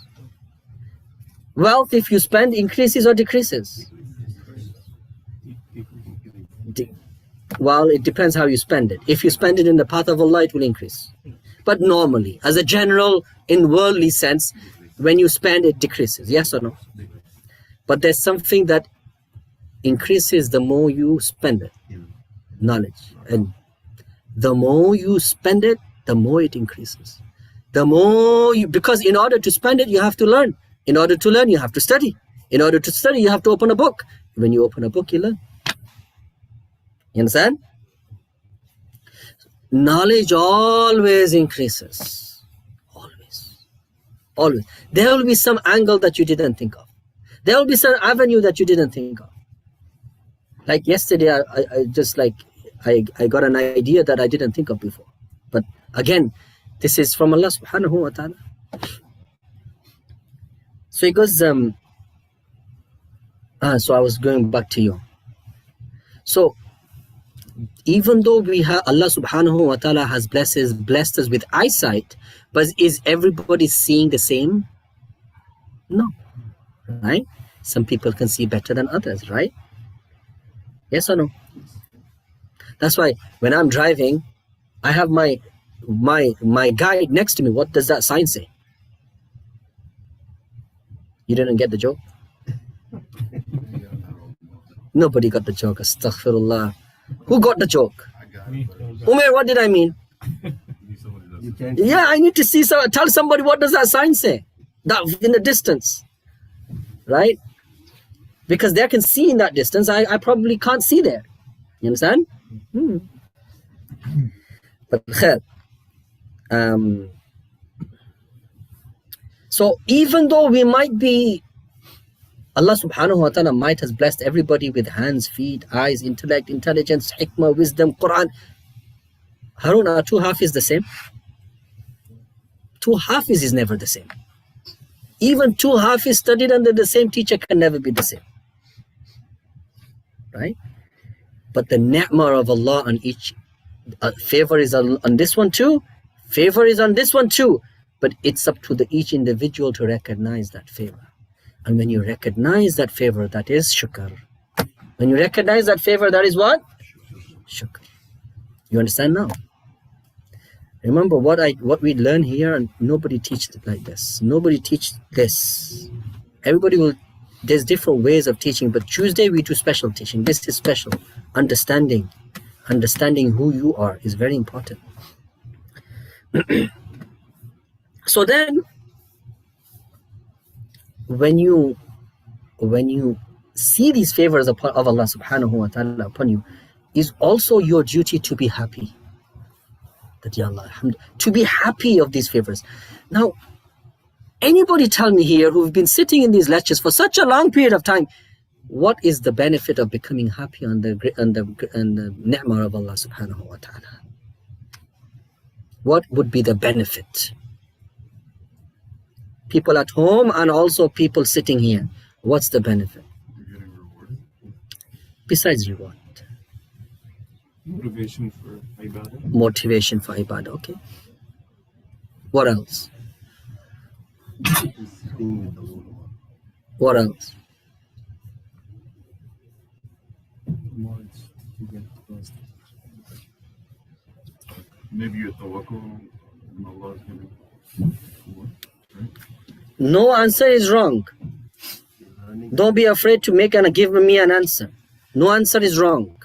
Wealth, if you spend, increases or decreases? Well, it depends how you spend it. If you spend it in the path of Allah, it will increase. But normally, as a general, in worldly sense, when you spend, it decreases. Yes or no? But there's something that increases the more you spend it. Knowledge. And the more you spend it, the more it increases. The more you, because in order to spend it, you have to learn. In order to learn, you have to study. In order to study, you have to open a book. When you open a book, you learn. You understand? Knowledge always increases. Always. Always. There will be some angle that you didn't think of. There will be some avenue that you didn't think of. Like yesterday, I got an idea that I didn't think of before. But again, this is from Allah subhanahu wa ta'ala. So it goes, so I was going back to you. So even though we have, Allah subhanahu wa ta'ala has blessed us with eyesight, but is everybody seeing the same? No. Right? Some people can see better than others, right? Yes or no? That's why when I'm driving, I have my guide next to me. What does that sign say? You didn't get the joke? Nobody got the joke. Astaghfirullah. Who got the joke? Umair, what did I mean? Yeah, I need to see. Tell somebody, what does that sign say? That in the distance, right? Because they can see in that distance. I probably can't see there. You understand? But so even though we might be, Allah subhanahu wa ta'ala might has blessed everybody with hands, feet, eyes, intellect, intelligence, hikmah, wisdom, Quran. Harun, are two Hafiz the same? Two Hafiz is never the same. Even two Hafiz studied under the same teacher can never be the same. Right? But the ni'mah of Allah on each, favor is on this one too, favor is on this one too, but it's up to each individual to recognize that favor. And when you recognize that favor, that is shukr. When you recognize that favor, that is what? Shukr. You understand now? Remember what we learn here, and nobody teaches it like this. Nobody teaches this. Everybody will, there's different ways of teaching, but Tuesday we do special teaching. This is special. Understanding who you are is very important. So then, when you see these favors of Allah subhanahu wa ta'ala upon you, is also your duty to be happy. That Ya Allah, to be happy of these favors. Now, anybody tell me here who've been sitting in these lectures for such a long period of time, what is the benefit of becoming happy on the ni'mah of Allah subhanahu wa ta'ala? What would be the benefit? People at home and also people sitting here. What's the benefit? You're getting rewarded. Besides reward. Motivation for ibadah. Motivation for ibadah, okay. What else? What else? Maybe you tawakkul and Allah is gonna. No answer is wrong. Don't be afraid to give me an answer. No answer is wrong.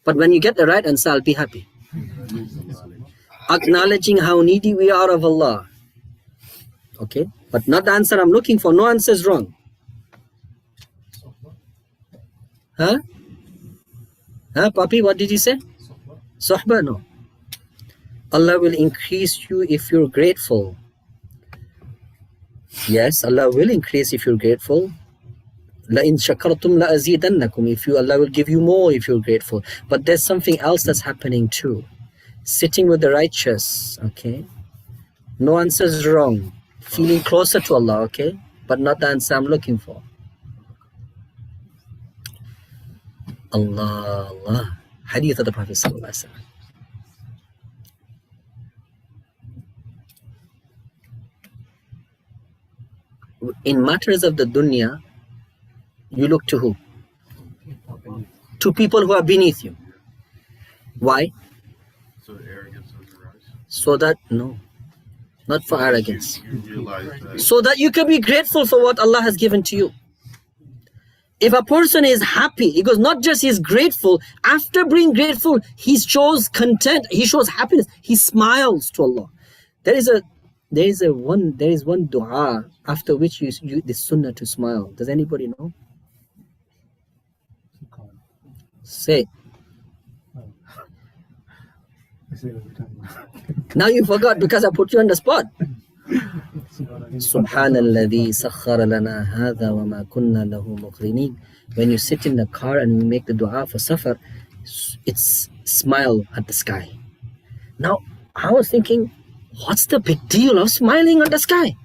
But when you get the right answer, I'll be happy. Acknowledging how needy we are of Allah. Okay? But not the answer I'm looking for. No answer is wrong. Huh? Huh, Papi? What did you say? Sohbah? No. Allah will increase you if you're grateful. Yes, Allah will increase if you're grateful. لَإِن شَكَرْتُمْ لَأَزِيدَنَّكُمْ. Allah will give you more if you're grateful. But there's something else that's happening too. Sitting with the righteous, okay? No answer is wrong. Feeling closer to Allah, okay? But not the answer I'm looking for. Allah. Hadith of the Prophet sallallahu alaihi wasallam. In matters of the dunya, you look to who? To people who are beneath you. Why? So arrogance doesn't arise. So that, no, not for arrogance. You realize that. So that you can be grateful for what Allah has given to you. If a person is happy, he goes, not just he's grateful, after being grateful, he shows content, he shows happiness, he smiles to Allah. There is one dua after which you the sunnah to smile. Does anybody know? Say. Now you forgot because I put you on the spot. Subhanalladhi sakhkhara lana hadha wa ma kunna lahu muqrinin. When you sit in the car and you make the dua for safar, it's smile at the sky. Now I was thinking, what's the big deal of smiling at the sky?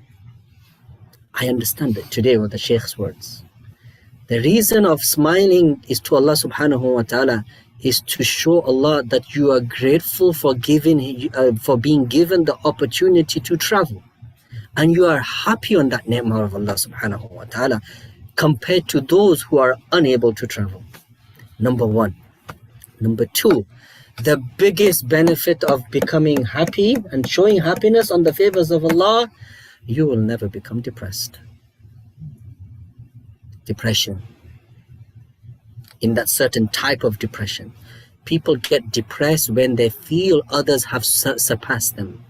I understand it today with the Sheikh's words. The reason of smiling is to Allah subhanahu wa ta'ala is to show Allah that you are grateful for being given the opportunity to travel. And you are happy on that ni'mah of Allah subhanahu wa ta'ala compared to those who are unable to travel. Number one. Number two, the biggest benefit of becoming happy and showing happiness on the favors of Allah, you will never become depressed. Depression. In that certain type of depression. People get depressed when they feel others have surpassed them.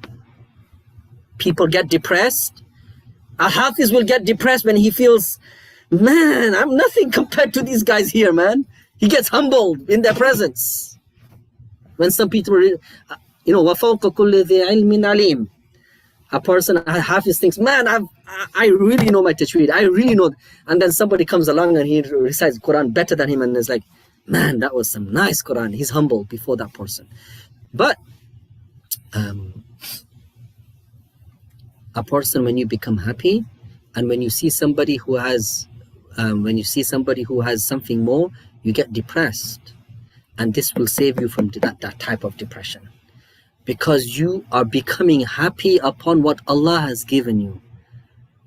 People get depressed. A Hafiz will get depressed when he feels, man, I'm nothing compared to these guys here, man. He gets humbled in their presence. When some people, وَفَوْقَ كُلِّ ذِي عِلْمٍ عَلِيمٍ. A person, a Hafiz thinks, man, I really know my tajweed. I really know. And then somebody comes along and he recites Quran better than him and is like, man, that was some nice Quran. He's humble before that person. But a person, when you become happy and when you see somebody who has something more, you get depressed. And this will save you from that type of depression. Because you are becoming happy upon what Allah has given you.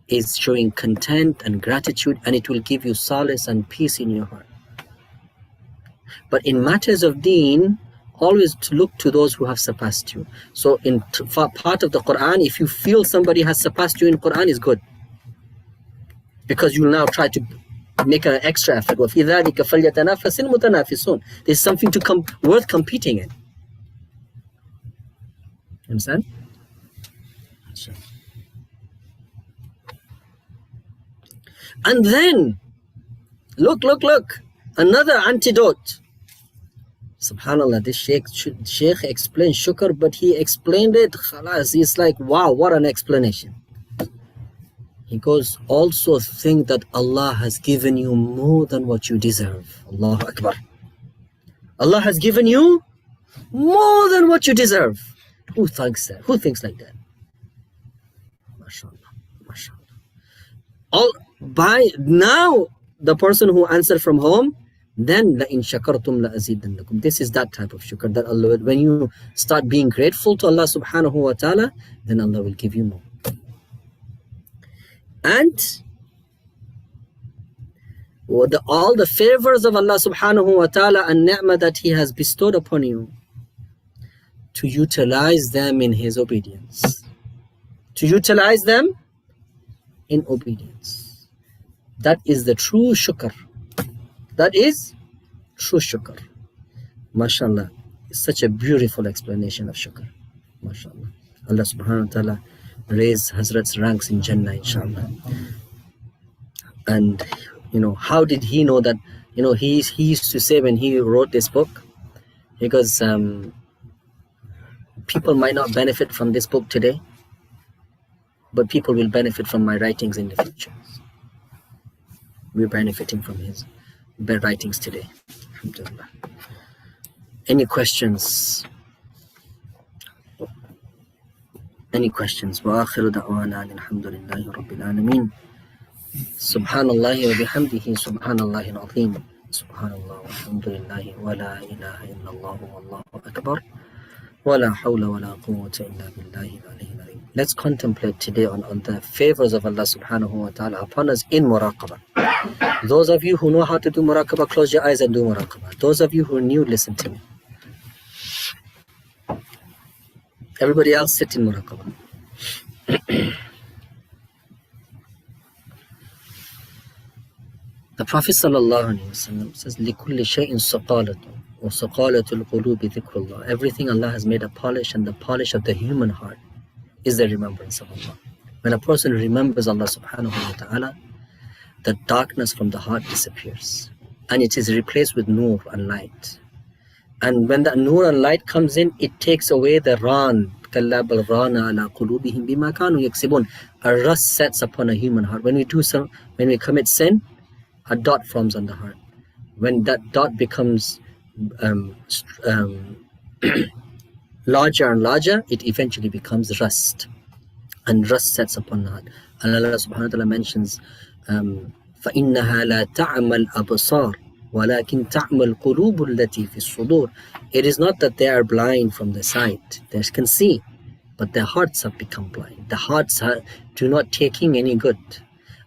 Is showing content and gratitude, and it will give you solace and peace in your heart. But in matters of deen, always to look to those who have surpassed you. So in part of the Quran, if you feel somebody has surpassed you in Quran, is good. Because you will now try to make an extra effort. وَفِي ذَلِكَ فَلْيَتَنَافَسِ الْمُتَنَافِسُونَ. There's something worth competing in. Understand? Sure. And then, look, another antidote. Subhanallah, this Sheikh explained shukr, but he explained it, khalas, it's like, wow, what an explanation. He goes, also think that Allah has given you more than what you deserve. Allahu Akbar. Allah has given you more than what you deserve. Who thinks that? Who thinks like that? MashaAllah, MashaAllah. By now, the person who answered from home, then لَإِن شَكَرْتُمْ لَأَزِيدَنَّكُمْ. This is that type of shukr that Allah, when you start being grateful to Allah subhanahu wa ta'ala, then Allah will give you more. And all the favors of Allah subhanahu wa ta'ala and ni'mah that He has bestowed upon you, to utilize them in His obedience. To utilize them in obedience. That is the true shukr. That is true shukr. MashaAllah. It's such a beautiful explanation of shukr. MashaAllah. Allah subhanahu wa ta'ala raise Hazrat's ranks in Jannah, inshallah. And how did he know that? He used to say when he wrote this book, because people might not benefit from this book today, but people will benefit from my writings in the future. We're benefiting from his writings today. Alhamdulillah. Any questions? Any questions? وآخر دعوانا الحمد لله رب العالمين. سبحان الله وبحمده سبحان الله العظيم. سبحان الله والحمد لله ولا إله إلا الله والله أكبر ولا حول ولا قوة إلا بالله العلي العظيم. Let's contemplate today on the favors of Allah subhanahu wa ta'ala upon us in muraqabah. Those of you who know how to do muraqabah, close your eyes and do muraqabah. Those of you who are new, listen to me. Everybody else sit in muraqabah. The Prophet sallallahu alaihi wasallam says, لِكُلِّ شَيْءٍ سَقَالَةٌ وَسَقَالَةُ الْقُلُوبِ ذِكْرُ اللَّهِ. Everything Allah has made a polish, and the polish of the human heart is the remembrance of Allah. When a person remembers Allah subhanahu wa ta'ala, the darkness from the heart disappears, and it is replaced with nur and light. And when the nur and light comes in, it takes away the ran. كَلَّا بَلْ رَانَ عَلَىٰ قُلُوبِهِمْ بِمَا كَانُوا يَكْسِبُونَ. A rust sets upon a human heart. When we commit sin, a dot forms on the heart. When that dot becomes larger and larger, it eventually becomes rust, and rust sets upon the heart. And Allah subhanahu wa ta'ala mentions, فَإِنَّهَا لَا تَعْمَى الْأَبْصَارِ وَلَكِنْ تَعْمَى الْقُلُوبُ الَّتِي فِي الصُّدُورِ. It is not that they are blind from the sight, they can see, but their hearts have become blind. The hearts do not taking any good.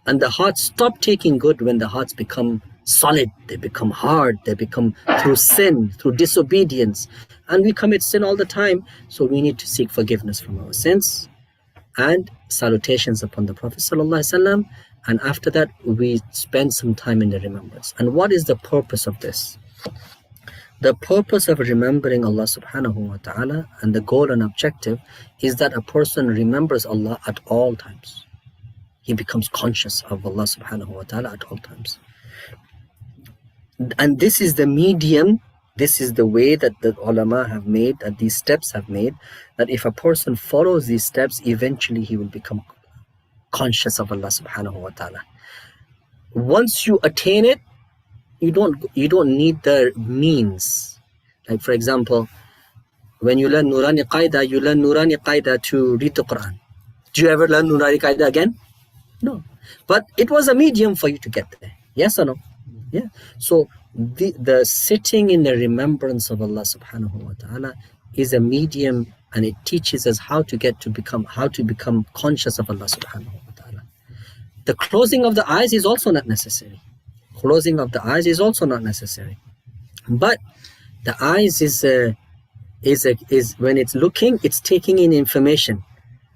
And the hearts stop taking good when the hearts become solid, they become hard, they become through sin, through disobedience. And we commit sin all the time, so we need to seek forgiveness from our sins. And salutations upon the Prophet ﷺ, and after that we spend some time in the remembrance. And what is the purpose of this? The purpose of remembering Allah subhanahu wa ta'ala, and the goal and objective, is that a person remembers Allah at all times. He becomes conscious of Allah subhanahu wa ta'ala at all times. And this is the medium, this is the way that the ulama have made, that these steps have made, that if a person follows these steps, eventually he will become conscious of Allah subhanahu wa ta'ala. Once you attain it, you don't need the means. Like for example, when you learn Nurani Qaida, you learn Nurani Qaida to read the Quran. Do you ever learn Nurani Qaida again? No. But it was a medium for you to get there. Yes or no? Yeah. So the sitting in the remembrance of Allah subhanahu wa ta'ala is a medium, and it teaches us how to become conscious of Allah subhanahu wa ta'ala. The closing of the eyes is also not necessary. Closing of the eyes is also not necessary. But the eyes is when it's looking, it's taking in information.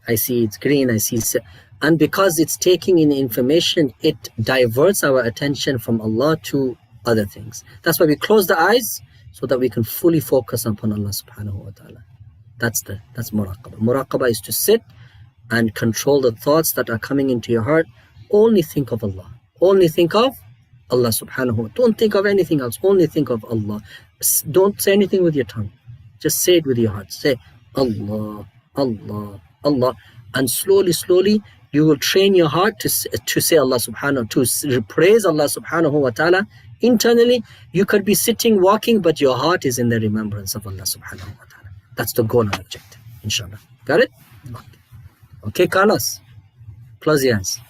I see it's green, I see, and because it's taking in information, it diverts our attention from Allah to other things. That's why we close the eyes, so that we can fully focus upon Allah subhanahu wa ta'ala. That's muraqabah. Muraqabah is to sit and control the thoughts that are coming into your heart. Only think of Allah. Only think of Allah subhanahu wa ta'ala. Don't think of anything else. Only think of Allah. Don't say anything with your tongue. Just say it with your heart. Say Allah, Allah, Allah. And slowly, you will train your heart to say Allah subhanahu, to praise Allah subhanahu wa ta'ala. Internally, you could be sitting, walking, but your heart is in the remembrance of Allah subhanahu wa ta'ala. That's the goal and objective, inshallah. Got it? Okay, Carlos. Close your eyes.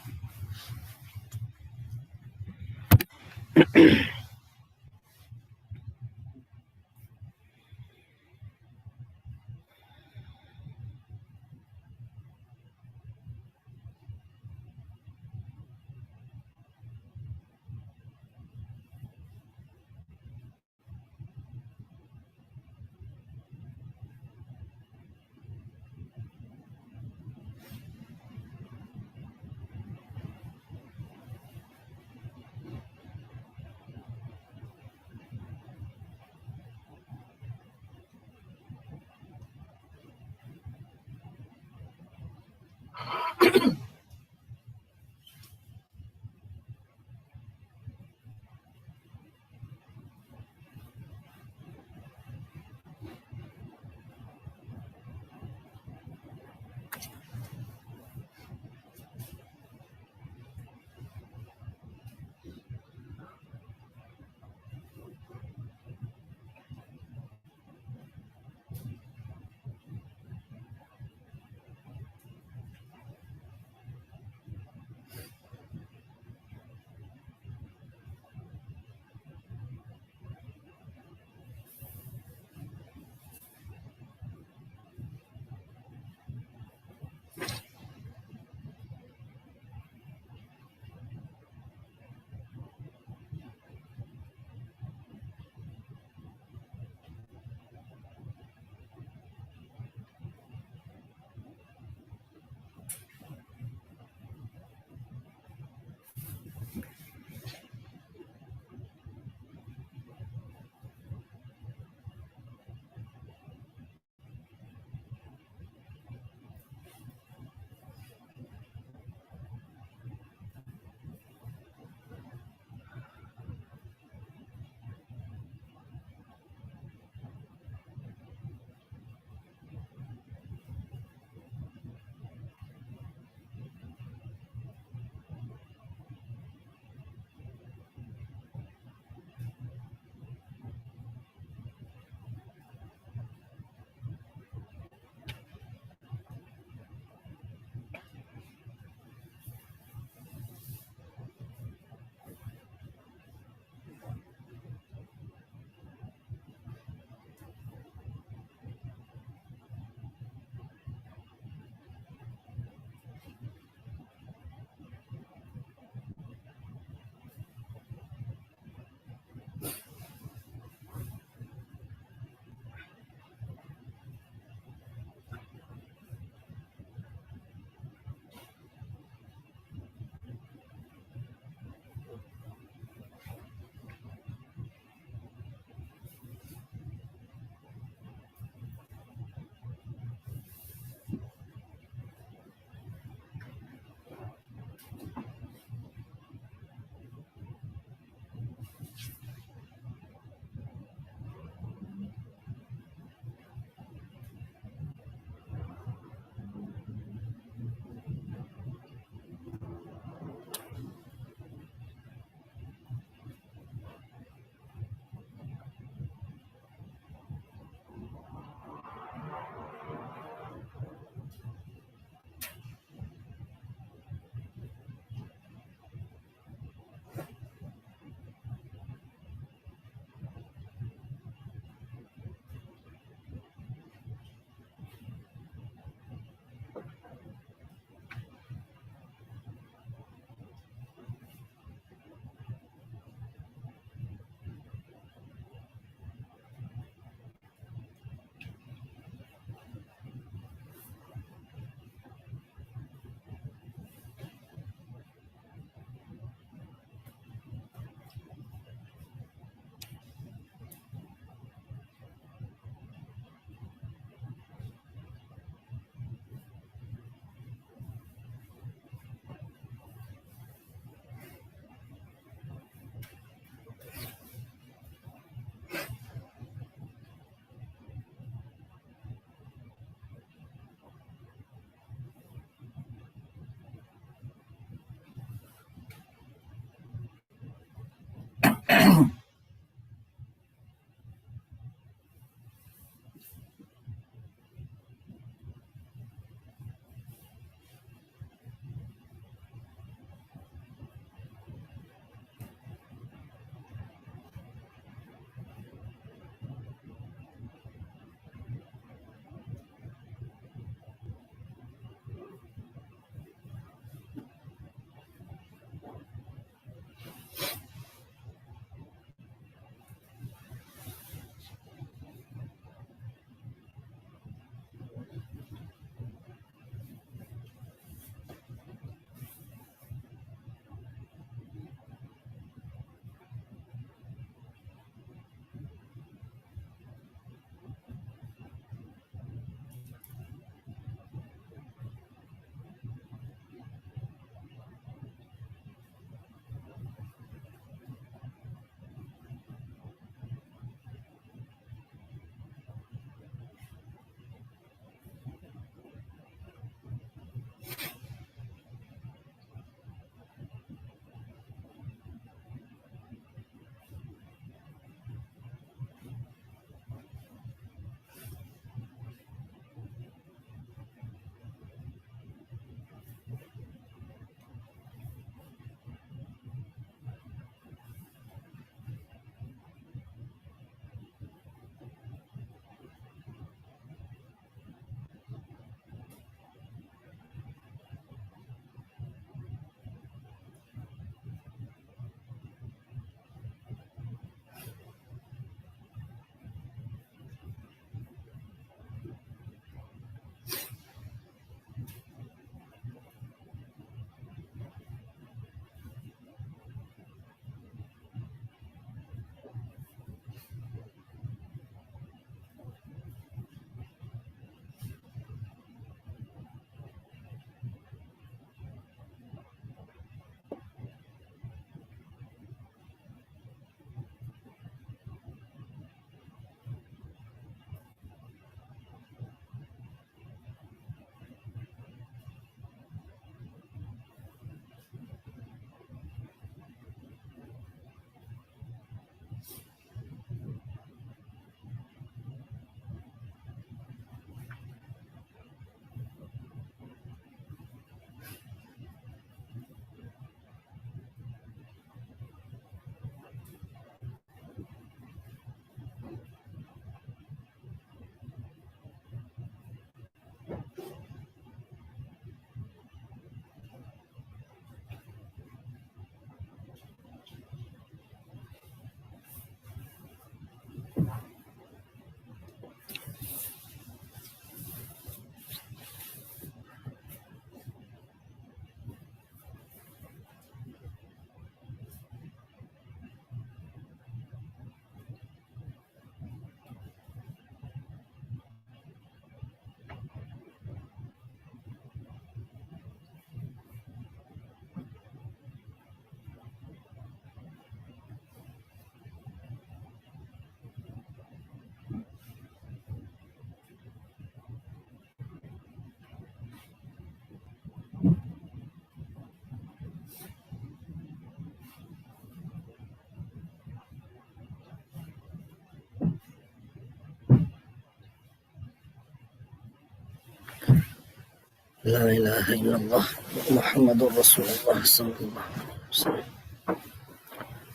لا إله إلا الله محمد رسول الله صلى الله عليه وسلم.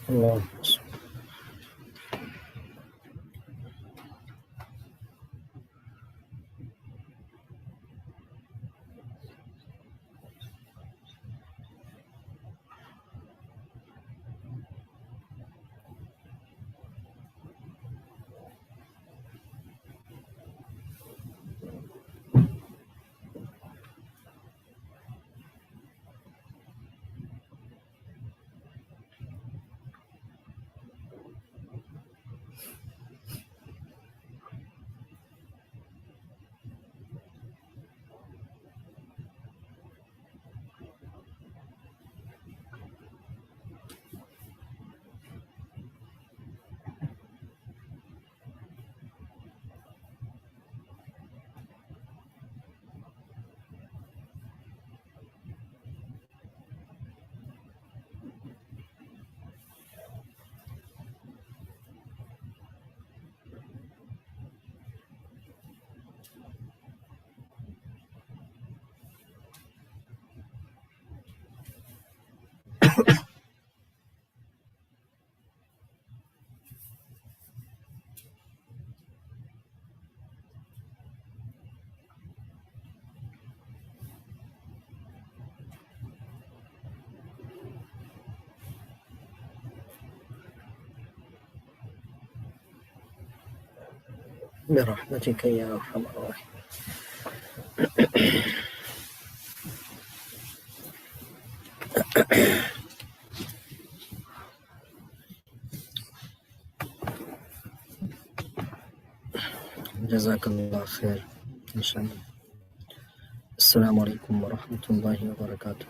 اللهم صل. برحمتك يا أرحم الراحمين. جزاك الله خير إن شاء الله. السلام عليكم ورحمة الله وبركاته.